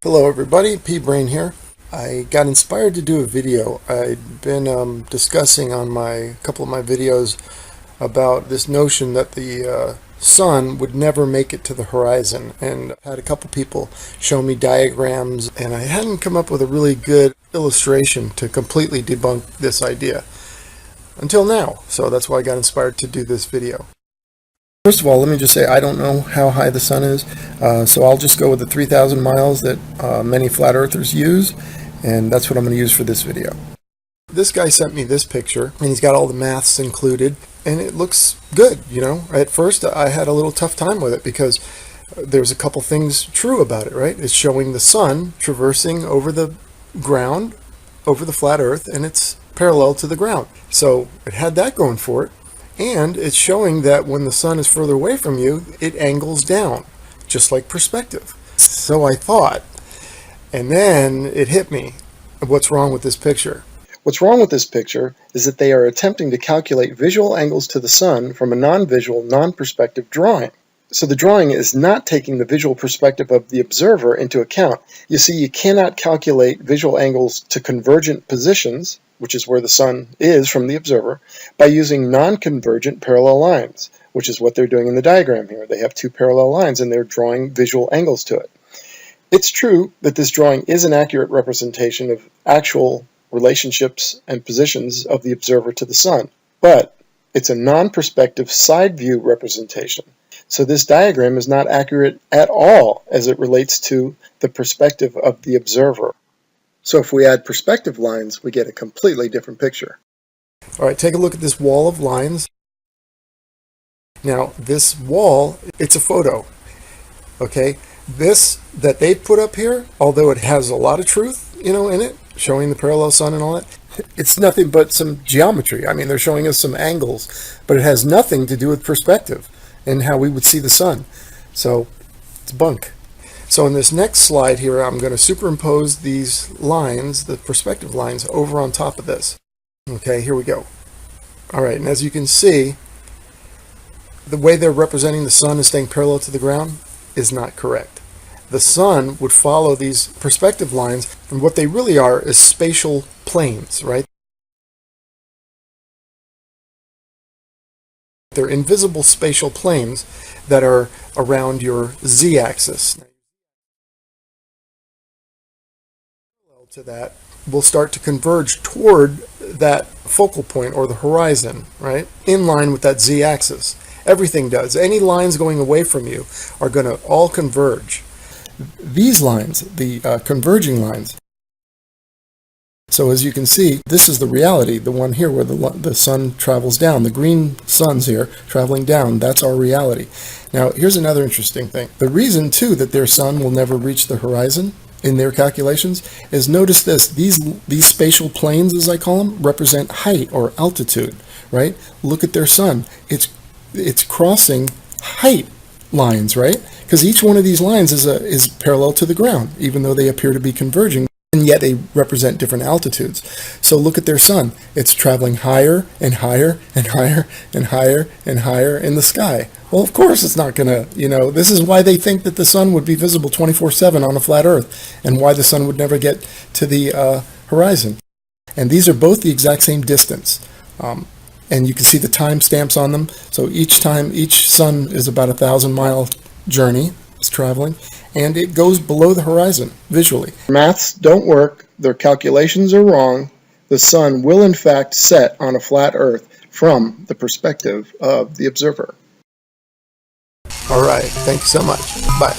Hello everybody, P-Brain here. I got inspired to do a video. I'd been discussing on a couple of my videos about this notion that the sun would never make it to the horizon, and I had a couple people show me diagrams, and I hadn't come up with a really good illustration to completely debunk this idea until now. So that's why I got inspired to do this video. First of all, let me just say I don't know how high the sun is, so I'll just go with the 3,000 miles that many flat earthers use, and that's what I'm going to use for this video. This guy sent me this picture, and he's got all the maths included, and it looks good, you know. At first I had a little tough time with it because there's a couple things true about it, right? It's showing the sun traversing over the ground, over the flat earth, and it's parallel to the ground. So it had that going for it. And it's showing that when the sun is further away from you, it angles down, just like perspective. So I thought, and then it hit me, what's wrong with this picture? What's wrong with this picture is that they are attempting to calculate visual angles to the sun from a non-visual, non-perspective drawing. So the drawing is not taking the visual perspective of the observer into account. You see, you cannot calculate visual angles to convergent positions, which is where the sun is from the observer, by using non-convergent parallel lines, which is what they're doing in the diagram here. They have two parallel lines and they're drawing visual angles to it. It's true that this drawing is an accurate representation of actual relationships and positions of the observer to the sun, but it's a non-perspective side view representation. So this diagram is not accurate at all as it relates to the perspective of the observer. So if we add perspective lines, we get a completely different picture. All right, take a look at this wall of lines. Now, this wall, it's a photo, okay? This that they put up here, although it has a lot of truth, you know, in it, showing the parallel sun and all that, it's nothing but some geometry. I mean, they're showing us some angles, but it has nothing to do with perspective and how we would see the sun. So it's bunk. So in this next slide here, I'm going to superimpose these lines, the perspective lines, over on top of this. Okay, here we go. All right, and as you can see, the way they're representing the sun as staying parallel to the ground is not correct. The sun would follow these perspective lines, and what they really are is spatial planes, right? They're invisible spatial planes that are around your z-axis. To that will start to converge toward that focal point or the horizon, right? In line with that z-axis. Everything does. Any lines going away from you are going to all converge. These lines, the converging lines. So as you can see, this is the reality, the one here where the sun travels down. The green sun's here traveling down. That's our reality. Now, here's another interesting thing. The reason, too, that their sun will never reach the horizon in their calculations is, notice this, these spatial planes, as I call them, represent height or altitude, right? Look at their sun. It's crossing height lines, right? Because each one of these lines is parallel to the ground, even though they appear to be converging, and yet they represent different altitudes. So look at their sun. It's traveling higher and higher and higher and higher and higher in the sky. Well, of course it's not going to, you know, this is why they think that the sun would be visible 24/7 on a flat earth, and why the sun would never get to the horizon. And these are both the exact same distance. And you can see the time stamps on them. So each sun is about 1,000-mile journey it's traveling, and it goes below the horizon visually. Maths don't work. Their calculations are wrong. The sun will in fact set on a flat earth from the perspective of the observer. All right, thanks so much. Bye.